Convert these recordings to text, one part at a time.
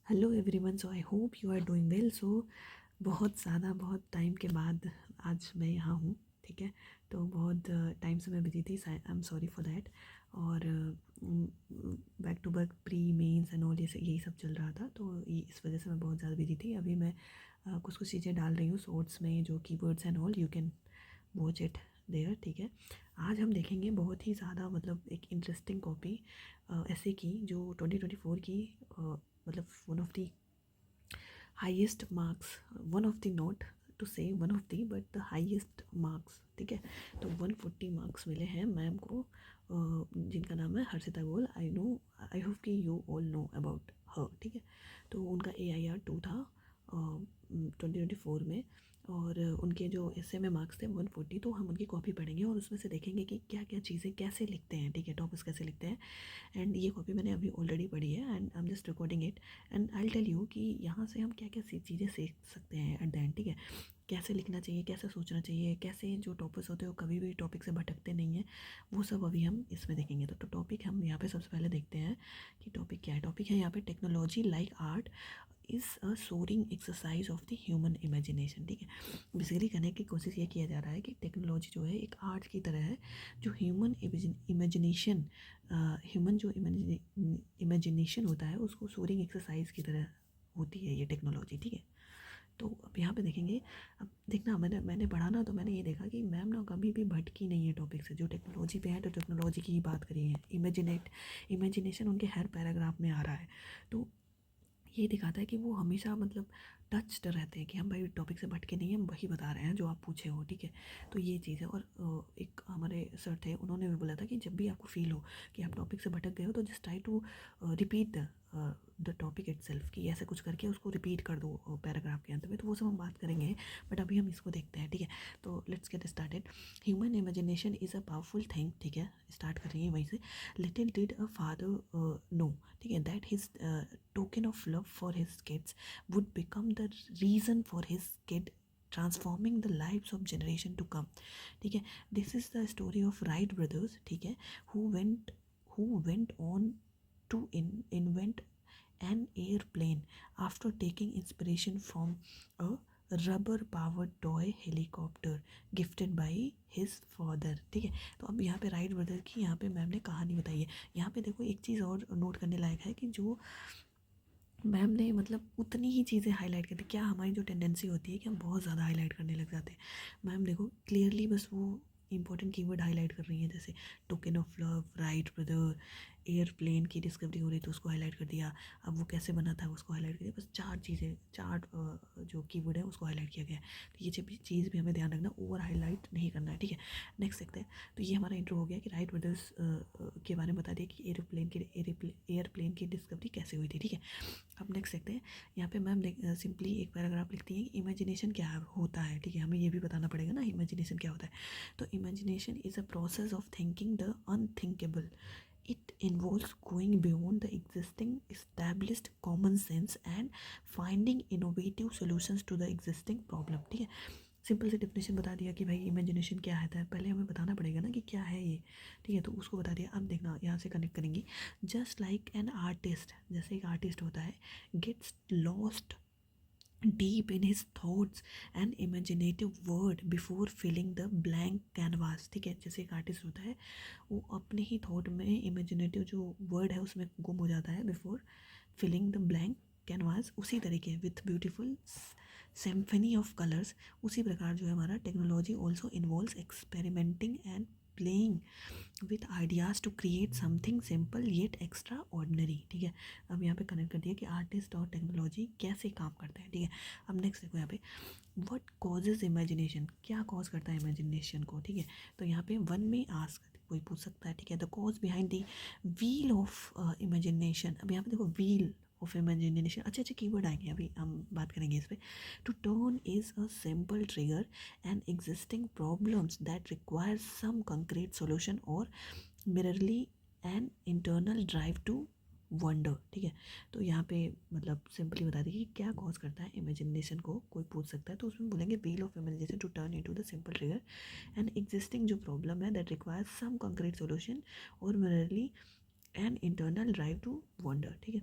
Hello everyone, so I hope you are doing well. So बहुत time के बाद आज मैं यहाँ हूँ। ठीक है, तो बहुत टाइम से मैं बिजी थी। I am sorry for that. और back to back pre mains and all यही सब चल रहा था, तो इस वजह से मैं बहुत ज़्यादा बिजी थी। अभी मैं कुछ कुछ चीज़ें डाल रही हूँ शॉर्ट्स में, जो keywords and all you can watch it there. ठीक है, आज हम देखेंगे बहुत ही ज़्यादा मतलब एक इंटरेस्टिंग कॉपी ऐसे की जो 2024 की मतलब one of the highest marks, one of the not to say one of the but the highest marks. ठीक है, तो 140 मार्क्स मिले हैं मैम को, जिनका नाम है हर्षिता गोयल। आई होप कि you all know about her. ठीक है, तो उनका AIR 2 था 2024 में, और उनके जो एसए में मार्क्स थे 140। तो हम उनकी कॉपी पढ़ेंगे और उसमें से देखेंगे कि क्या क्या चीज़ें कैसे लिखते हैं। ठीक है, टॉपिक्स कैसे लिखते हैं। एंड ये कॉपी मैंने अभी ऑलरेडी पढ़ी है and I am just recording it. And I tell you कि यहाँ से हम क्या क्या चीज़ें सीख सकते हैं एट द एंड। ठीक है, कैसे लिखना चाहिए, कैसे सोचना चाहिए, कैसे जो टॉपिक्स होते हैं वो कभी भी टॉपिक से भटकते नहीं हैं, वो सब अभी हम इसमें देखेंगे। तो टॉपिक हम यहाँ पे सबसे पहले देखते हैं कि टॉपिक क्या है। टॉपिक है यहाँ पे technology like art is a soaring exercise of the human imagination. ठीक है, बेसिकली कहने की कोशिश ये किया जा रहा है कि टेक्नोलॉजी जो है एक आर्ट की तरह है, जो ह्यूमन इमेजिनेशन, ह्यूमन जो इमेजिनेशन होता है उसको सोरिंग एक्सरसाइज की तरह होती है ये टेक्नोलॉजी। ठीक है, तो अब यहाँ पे देखेंगे। अब देखना, मैंने पढ़ा ना, तो मैंने ये देखा कि मैम ना कभी भी भटकी नहीं है टॉपिक से। जो टेक्नोलॉजी पे है तो टेक्नोलॉजी की ही बात करी है। इमेजिनेशन उनके हर पैराग्राफ में आ रहा है। तो ये दिखाता है कि वो हमेशा मतलब टच्ड रहते हैं कि हम भाई टॉपिक से भटके नहीं हैं, हम वही बता रहे हैं जो आप पूछे हो। ठीक है, तो ये चीज़ है। और एक हमारे सर थे, उन्होंने भी बोला था कि जब भी आपको फील हो कि आप टॉपिक से भटक गए हो, तो just try to repeat the topic itself, कि ऐसे कुछ करके उसको रिपीट कर दो पैराग्राफ के अंत में। तो वो सब हम बात करेंगे, बट अभी हम इसको देखते हैं। ठीक है, तो let's get started. Human imagination is a powerful thing. ठीक है, स्टार्ट कर रही है वहीं से। Little did a father know, ठीक है, that his token of love for his kids would become the reason for his kid transforming the lives of generation to come. ठीक है, this is the story of Wright brothers. ठीक है, who went on to invent an airplane after taking inspiration from a rubber powered toy helicopter gifted by his father. ठीक है, तो अब यहाँ पे राइट ब्रदर की यहाँ पे मैम ने कहानी बताई है। यहाँ पे देखो एक चीज़ और नोट करने लायक है कि जो मैम ने मतलब उतनी ही चीज़ें हाईलाइट करती। क्या हमारी जो टेंडेंसी होती है कि हम बहुत ज़्यादा हाईलाइट करने लग जाते हैं। मैम देखो क्लियरली बस वो इंपॉर्टेंट कीवर्ड हाईलाइट कर रही हैं, जैसे token of love, right brother, airplane की डिस्कवरी हो रही तो उसको हाईलाइट कर दिया, अब वो कैसे बना था उसको हाईलाइट कर दिया। बस चार चीज़ें, चार जो कीवर्ड है उसको हाईलाइट किया गया है। तो ये चीज़ भी हमें ध्यान रखना, ओवर हाईलाइट नहीं करना है। ठीक है, नेक्स्ट देखते हैं। तो ये हमारा इंट्रो हो गया कि राइट ब्रदर्स के बारे में बता दिया कि एयरप्लेन की डिस्कवरी कैसे हुई थी। ठीक है, अब नेक्स्ट देखते हैं। यहाँ पे मैम सिंपली एक पैराग्राफ लिखती हैं कि इमेजिनेशन क्या होता है। ठीक है, हमें ये भी बताना पड़ेगा ना इमेजिनेशन क्या होता है। तो imagination is a process of thinking the unthinkable. It involves going beyond the existing established common sense and finding innovative solutions to the existing problem. ठीक है, सिंपल से डेफिनेशन बता दिया कि भाई इमेजिनेशन क्या है। पहले हमें बताना पड़ेगा ना कि क्या है ये। ठीक है, तो उसको बता दिया। अब देखना यहाँ से कनेक्ट करेंगे। जस्ट लाइक एन आर्टिस्ट, जैसे एक आर्टिस्ट होता है, gets lost deep in his thoughts and imaginative word before filling the blank canvas। ठीक है, जैसे एक आर्टिस्ट होता है वो अपने ही थॉट में इमेजिनेटिव जो वर्ड है उसमें गुम हो जाता है before filling the blank canvas. उसी तरीके with beautiful symphony of colours, उसी प्रकार जो है हमारा technology also involves experimenting and playing with ideas to create something simple yet extraordinary. ठीक है, अब यहाँ पे कनेक्ट कर दिया कि आर्टिस्ट और टेक्नोलॉजी कैसे काम करते हैं। ठीक है, अब नेक्स्ट देखो यहाँ पे व्हाट कॉजेज इमेजिनेशन, क्या कॉज करता है इमेजिनेशन को। ठीक है, तो यहाँ पे वन में आस्क, कोई पूछ सकता है। ठीक है, the cause behind the wheel of imagination. अब यहाँ पे देखो व्हील ऑफ इमेजिनेशन, अच्छे अच्छे कीवर्ड आएंगे, अभी हम बात करेंगे इस पर। To turn is a simple trigger and existing problems that require some concrete solution और merely an internal drive to wonder. ठीक है, तो यहाँ पे मतलब सिंपली बता दी कि क्या कॉज करता है इमेजिनेशन को, कोई पूछ सकता है तो उसमें बोलेंगे wheel of imagination to turn into the simple trigger and existing जो प्रॉब्लम है that require some concrete solution और merely an internal drive to wonder. ठीक है,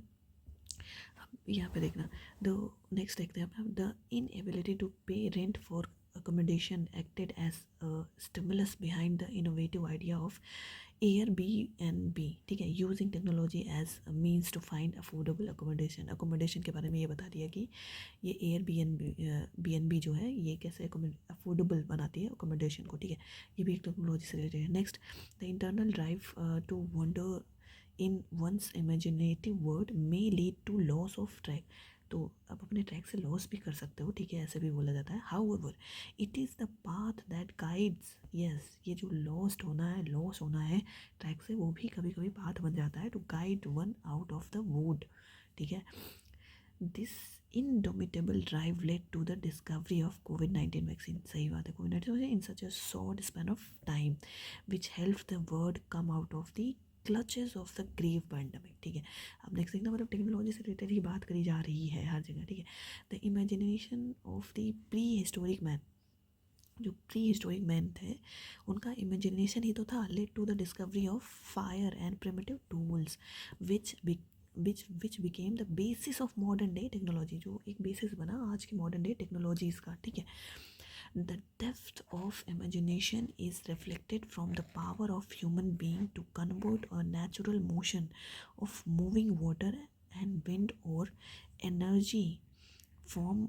यहाँ पे देखना, द नेक्स्ट देखते हैं अपना, द इनएबिलिटी टू पे rent for accommodation acted as a stimulus behind the innovative idea of Airbnb, ठीक है, using technology as means to find affordable accommodation. Accommodation के बारे में ये बता दिया कि ये Airbnb जो है ये कैसे अफोर्डेबल बनाती है अकोमोडेशन को, ठीक है, ये भी एक टेक्नोलॉजी से रिलेटेड है। Next, the internal drive to wander in one's imaginative world may lead to loss of track. तो आप अपने ट्रैक से लॉस भी कर सकते हो, ठीक है, ऐसे भी बोला जाता है। However it is the path that guides, yes, ये जो लॉस होना है ट्रैक से, वो भी कभी कभी पाथ बन जाता है to guide one out of the wood, ठीक है। This indomitable drive led to the discovery of COVID-19 vaccine, सही बात है, COVID-19 in such a short span of time which helped the world come out of the clutches of the grave pandemic, ठीक है। अब next देखना, मतलब technology से related ही बात करी जा रही है हर जगह, ठीक है। The imagination of the prehistoric man, जो प्री हिस्टोरिक मैन थे उनका इमेजिनेशन ही तो था, led to the discovery of fire and primitive tools which became the basis of modern day technology, जो एक बेसिस बना आज की मॉडर्न डे टेक्नोलॉजीज़ का, ठीक है। The depth of imagination is reflected from the power of human being to convert a natural motion of moving water and wind और energy from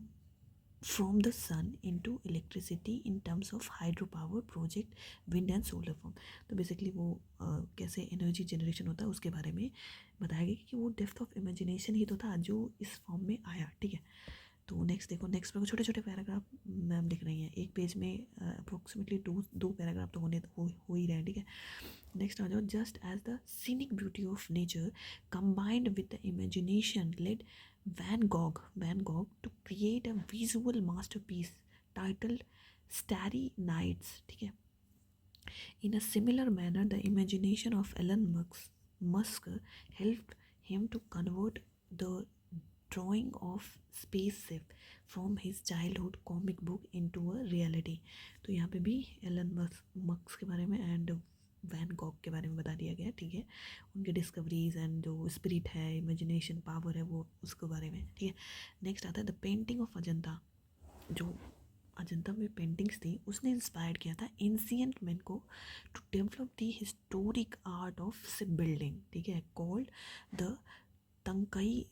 from the sun into electricity in terms of hydropower project, wind and solar farm। तो basically वो कैसे energy generation होता है उसके बारे में बताया गया कि वो डेप्थ ऑफ इमेजिनेशन ही तो था जो इस फॉर्म में आया, ठीक है। तो नेक्स्ट देखो, नेक्स्ट में छोटे छोटे पैराग्राफ मैम लिख रही हैं, एक पेज में अप्रोक्सीमेटली दो पैराग्राफ तो हो ही रहे हैं, ठीक है। नेक्स्ट आ जाओ, just as the scenic beauty of nature combined with the imagination led Van Gogh to create a visual masterpiece titled Starry Nights, ठीक है। In a similar manner, the imagination of Elon Musk helped him to convert the drawing of spaceship from his childhood comic book into a reality। तो यहाँ पे भी Elon Musk के बारे में and when Gogh के बारे में बता दिया गया, ठीक है, उनके डिस्कवरीज एंड जो स्पिरिट है, इमेजिनेशन पावर है, वो उसके बारे में, ठीक है। नेक्स्ट आता है द पेंटिंग ऑफ अजंता, जो अजंता में पेंटिंग्स थी उसने इंस्पायर किया था एंशिएंट मैन को to develop the historic art of ship building, ठीक है, कॉल्ड द तंकई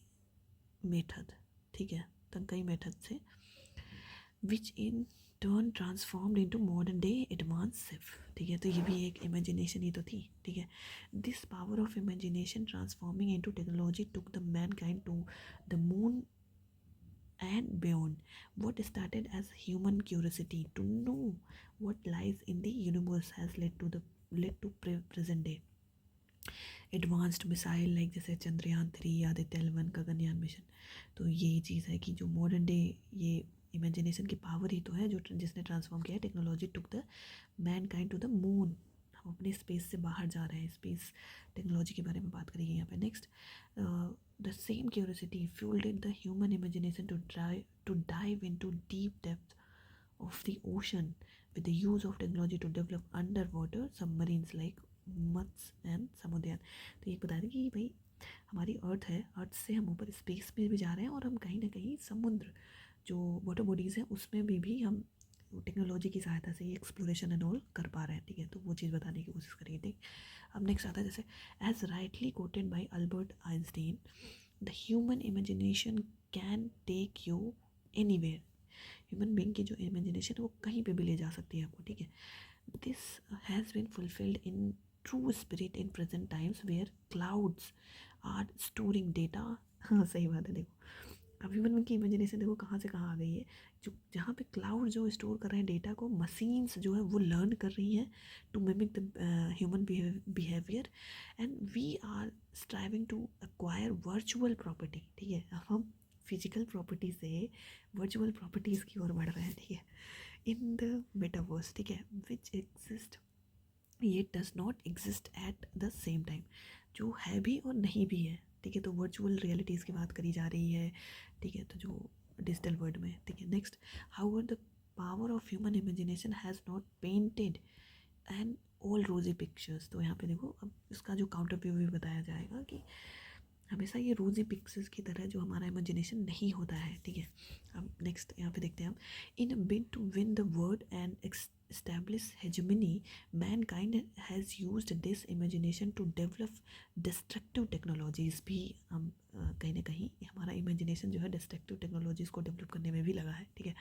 मेथड, ठीक है, तंकई मेथड से, which in turn transformed into modern day advance ship, ठीक है। तो ये भी एक इमेजिनेशन ही तो थी, ठीक है। This power of imagination transforming into technology took the mankind to the moon and beyond. What started as human curiosity to know what lies in the universe has led to present day advanced missile like जैसे Chandrayaan 3, Aditya 11, Gaganyaan mission. तो यही चीज़ है कि जो modern day ये imagination की power ही तो है जो जिसने ट्रांसफॉर्म किया है technology took the mankind to the moon. हम अपने स्पेस से बाहर जा रहे हैं, स्पेस टेक्नोलॉजी के बारे में बात करेंगे यहाँ पे। Next, the same curiosity fuelled the human imagination to dive into deep depth of the ocean with the use of technology to develop underwater submarines like Matsya and Samudrayaan. तो ये बता दें कि भाई हमारी अर्थ है, अर्थ से हम ऊपर स्पेस में भी जा रहे हैं और हम कहीं ना कहीं समुद्र जो वाटर बॉडीज़ हैं उसमें भी हम टेक्नोलॉजी की सहायता से ये एक्सप्लोरेशन एंड ऑल कर पा रहे हैं, ठीक है। तो वो चीज़ बताने की कोशिश करिए, ठीक। अब नेक्स्ट आता है जैसे, as rightly quoted by Albert Einstein, the human imagination can take you anywhere. Human being की जो इमेजिनेशन है वो कहीं पे भी ले जा सकती है आपको, ठीक है। This has been fulfilled in true spirit in present times where clouds are storing data. हाँ सही बात है, देखो अब ह्यूमन बीइंग की इमेजिनेशन देखो कहाँ से कहाँ आ गई है, जो जहाँ पे क्लाउड जो स्टोर कर रहे हैं डेटा को, मशीन्स जो है वो लर्न कर रही हैं to mimic the human behaviour and we are striving to acquire virtual property, ठीक है। अब हम फिजिकल प्रॉपर्टी से वर्चुअल प्रॉपर्टीज़ की ओर बढ़ रहे हैं, ठीक है, इन द मेटावर्स, ठीक है, विच एग्जिस्ट ये does not exist at the same time, जो है भी और नहीं भी है, ठीक है। तो वर्चुअल रियलिटीज़ की बात करी जा रही है, ठीक है, तो जो डिजिटल वर्ल्ड में, ठीक है। Next, how the power of human imagination has not painted and all रोजी पिक्चर्स। तो यहाँ पे देखो अब इसका जो काउंटर व्यू भी बताया जाएगा कि हमेशा ये रोजी पिक्सेस की तरह जो हमारा इमेजिनेशन नहीं होता है, ठीक है। अब नेक्स्ट यहाँ पे देखते हैं हम, in bid to win the world and establish hegemony, mankind has used this imagination to develop destructive technologies भी हम कहीं ना कहीं हमारा इमेजिनेशन जो है डिस्ट्रक्टिव टेक्नोलॉजीज़ को डेवलप करने में भी लगा है, ठीक है।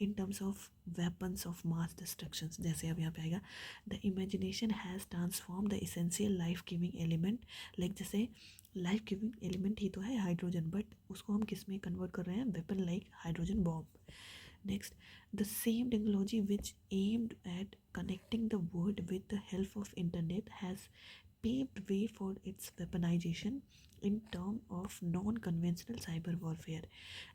In terms of weapons of mass destruction, जैसे अब यहाँ पे आएगा, the imagination has transform the essential life giving element, like जैसे लाइफ गिविंग एलिमेंट ही तो है हाइड्रोजन, बट उसको हम किस में कन्वर्ट कर रहे हैं, weapon like hydrogen bomb. Next, the same technology which aimed at connecting the world with the help of internet has paved way for its weaponization in terms of non-conventional cyber warfare.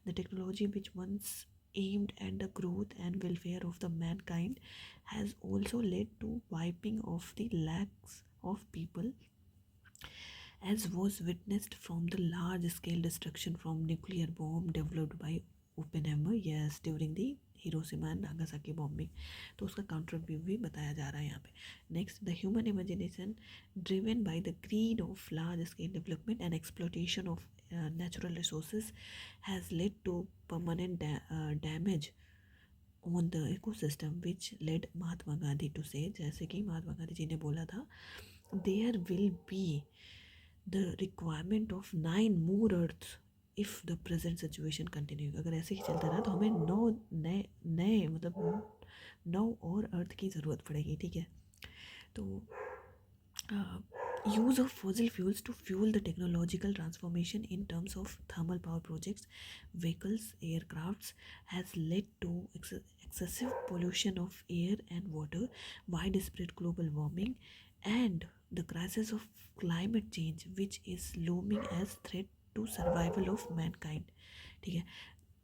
The technology which once aimed at the growth and welfare of the mankind has also led to wiping of the lakhs of people, as was witnessed from the large-scale destruction from nuclear bomb developed by Oppenheimer, yes, during the Hiroshima and Nagasaki bombing. तो उसका counter भी बताया जा रहा है यहाँ पे। Next, the human imagination driven by the greed of large scale development and exploitation of natural resources has led to permanent damage on the ecosystem, which led Mahatma Gandhi to say, जैसे कि महात्मा गांधी जी ने बोला था, there will be the requirement of 9 more earths if the present situation continue। अगर ऐसे ही चलता रहा तो हमें 9 नए नए मतलब 9 और अर्थ की ज़रूरत पड़ेगी, ठीक है। तो use of fossil fuels to fuel the technological transformation in terms of thermal power projects, vehicles, aircrafts has led to excessive pollution of air and water, widespread global warming, and the crisis of climate change, which is looming as threat to survival of mankind, ठीक है।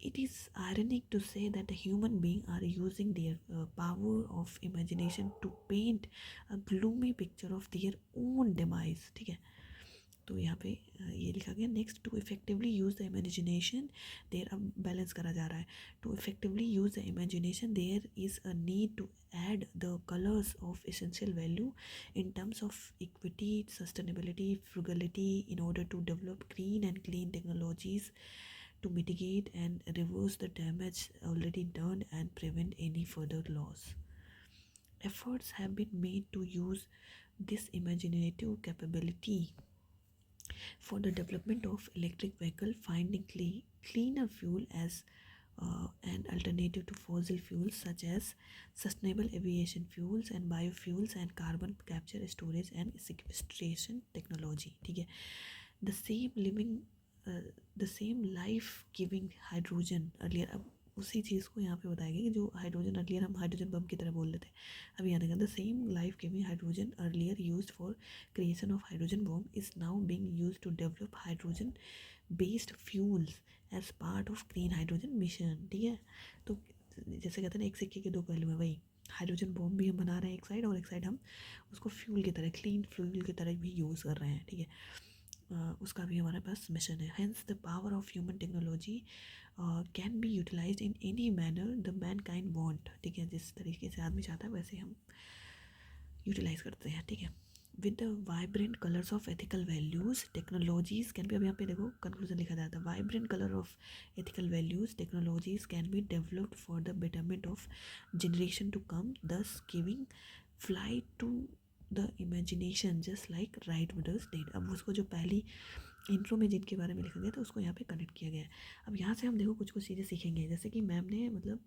It is ironic to say that the human beings are using their power of imagination to paint a gloomy picture of their own demise, ठीक है। तो यहाँ पे ये लिखा गया, next, to effectively use the imagination there, अब balance करा जा रहा है, to effectively use the imagination there is a need to add the colors of essential value in terms of equity, sustainability, frugality, in order to develop green and clean technologies to mitigate and reverse the damage already done and prevent any further loss. Efforts have been made to use this imaginative capability for the development of electric vehicle, finding cleaner fuel as an alternative to fossil fuels such as sustainable aviation fuels and biofuels and carbon capture, storage and sequestration technology, ठीक है। the same living the same life giving hydrogen earlier, अब उसी चीज़ को यहाँ पे बताया गया कि जो हाइड्रोजन अर्लियर हम हाइड्रोजन बम की तरह बोल रहे थे, अब यहाँ देखा, the same life giving hydrogen earlier used for creation of hydrogen bomb is now being used to develop hydrogen based fuels as part of green hydrogen mission, ठीक है। तो जैसे कहते हैं ना, एक सिक्के के दो पहलू हैं, वही हाइड्रोजन बॉम्ब भी हम बना रहे हैं एक साइड, और एक साइड हम उसको फ्यूल की तरह, क्लीन फ्यूल की तरह भी यूज़ कर रहे हैं, ठीक है। उसका भी हमारे पास मिशन है। Hence the power of human technology can be utilised in any manner the mankind want, ठीक है। जिस तरीके से आदमी चाहता है वैसे हम यूटिलाइज करते हैं, ठीक है। With the vibrant colours of ethical values technologies can be, अब यहाँ पे देखो कंक्लूजन लिखा जाता है, vibrant colour of ethical values technologies can be developed for the betterment of generation to come, thus giving flight to the imagination just like Wright brothers did. अब उसको जो पहली इंट्रो में जिनके बारे में लिखा गया था उसको यहाँ पे कनेक्ट किया गया है। अब यहाँ से हम देखो कुछ कुछ चीज़ें सीखेंगे, जैसे कि मैम ने मतलब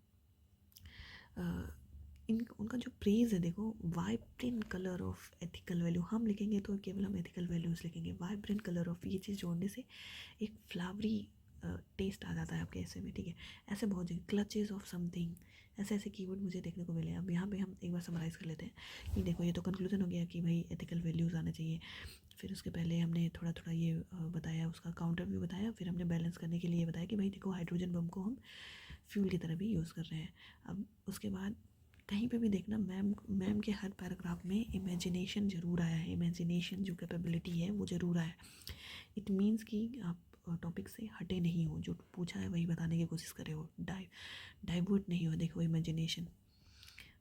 उनका जो प्रेज़ है, देखो, vibrant colour of ethical value हम लिखेंगे तो केवल हम एथिकल वैल्यूज़ लिखेंगे, वाइब्रेंट कलर ऑफ, ये चीज़ जोड़ने से एक फ्लावरी टेस्ट आ जाता है आपके ऐसे में, ठीक है। ऐसे बहुत जगह क्लचेज ऑफ समथिंग, ऐसे ऐसे कीवर्ड मुझे देखने को मिले। अब यहाँ पे हम एक बार समराइज़ कर लेते हैं कि देखो, ये तो कंक्लूजन हो गया कि भाई एथिकल वैल्यूज़ आना चाहिए। फिर उसके पहले हमने थोड़ा थोड़ा ये बताया, उसका काउंटर भी बताया, फिर हमने बैलेंस करने के लिए बताया कि भाई देखो, हाइड्रोजन बम को हम फ्यूल की तरह भी यूज़ कर रहे हैं। अब उसके बाद कहीं पे भी देखना, मैम के हर पैराग्राफ में इमेजिनेशन ज़रूर आया है, इमेजिनेशन जो कैपेबिलिटी है वो ज़रूर आया है। इट मीन्स कि आप टॉपिक से हटे नहीं हो, जो पूछा है वही बताने की कोशिश करे हो, डाइवर्ट नहीं हो। देखो, इमेजिनेशन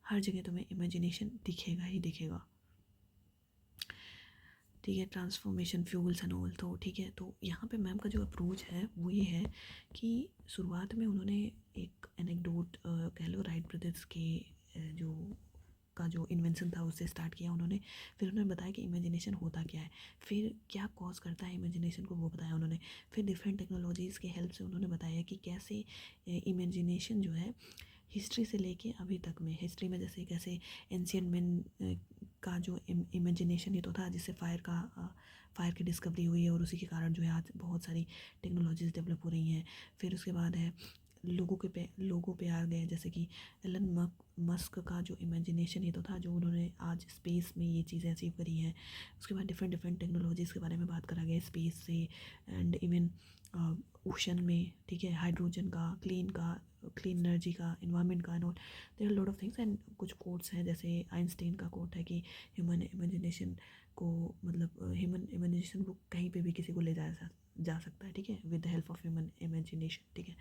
हर जगह तुम्हें इमेजिनेशन दिखेगा ही दिखेगा। ठीक है, ट्रांसफॉर्मेशन फ्यूल्स एंड ऑल। तो ठीक है, तो यहाँ पे मैम का जो अप्रोच है वो ये है कि शुरुआत में उन्होंने एक एनेक्डोट कह लो राइट ब्रदर्स के जो का जो इन्वेंशन था उससे स्टार्ट किया उन्होंने। फिर उन्होंने बताया कि इमेजिनेशन होता क्या है, फिर क्या कॉज करता है इमेजिनेशन को, वो बताया उन्होंने। फिर डिफरेंट टेक्नोलॉजीज़ के हेल्प से उन्होंने बताया कि कैसे इमेजिनेशन जो है हिस्ट्री से लेके अभी तक में, हिस्ट्री में जैसे कैसे एंशियंट मैन का जो इमेजिनेशन ही तो था जिससे फायर की डिस्कवरी हुई है और उसी के कारण जो है आज बहुत सारी टेक्नोलॉजीज़ डेवलप हो रही हैं। फिर उसके बाद है लोगों पे आ गए, जैसे कि एलन मस्क का जो इमेजिनेशन ही तो था जो उन्होंने आज स्पेस में ये चीज़ें अचीव करी हैं। उसके बाद डिफरेंट डिफरेंट टेक्नोलॉजीज़ के बारे में बात करा गया स्पेस से एंड इवन ओशन में, ठीक है, हाइड्रोजन का, क्लीन एनर्जी का, इन्वायरमेंट का and all. There are lot of things and कुछ कोट्स हैं, जैसे आइंस्टाइन का कोट है कि ह्यूमन इमेजिनेशन को मतलब ह्यूमन इमेजिनेशन को कहीं पे भी किसी को ले जा सकता है, ठीक है, with the help of human imagination, ठीक है।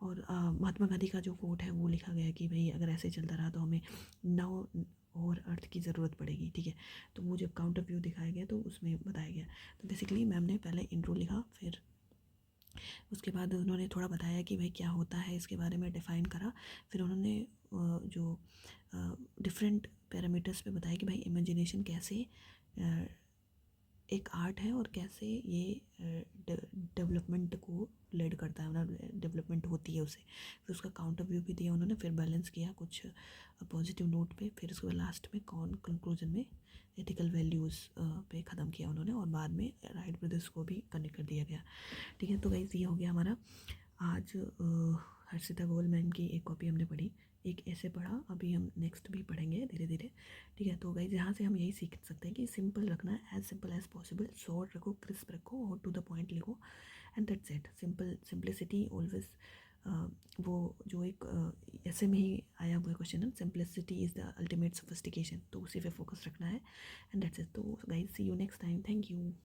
और महात्मा गांधी का जो कोट है वो लिखा गया है कि भाई अगर ऐसे चलता रहा तो हमें 9 और अर्थ की ज़रूरत पड़ेगी, ठीक है। तो वो जब काउंटर व्यू दिखाया गया तो उसमें बताया गया। तो बेसिकली मैम ने पहले इंट्रो लिखा, फिर उसके बाद उन्होंने थोड़ा बताया कि भाई क्या होता है इसके बारे में डिफ़ाइन करा। फिर उन्होंने जो डिफरेंट पैरामीटर्स पे बताया कि भाई इमेजिनेशन कैसे एक आर्ट है और कैसे ये डेवलपमेंट को लीड करता है, मतलब डेवलपमेंट होती है उससे। फिर उसका काउंटर व्यू भी दिया उन्होंने, फिर बैलेंस किया कुछ पॉजिटिव नोट पे, फिर उसके बाद लास्ट में कंक्लूजन में एथिकल वैल्यूज़ पे ख़त्म किया उन्होंने और बाद में राइट ब्रदर्स को भी कनेक्ट कर दिया गया, ठीक है। तो गाइस ये हो गया हमारा आज हर्षिता गोलमैन की एक कॉपी हमने पढ़ी, एक ऐसे पढ़ा, अभी हम नेक्स्ट भी पढ़ेंगे धीरे धीरे, ठीक है। तो गाइस यहाँ से हम यही सीख सकते हैं कि सिंपल रखना है, as simple as possible, short रखो, क्रिस्प रखो और टू द पॉइंट लिखो and that's it. Simplicity always, वो जो एक ऐसे में ही आया हुआ क्वेश्चन है, simplicity is the ultimate sophistication, तो उसी पे फोकस रखना है एंड दैट्स इट। तो guys see you next time, thank you.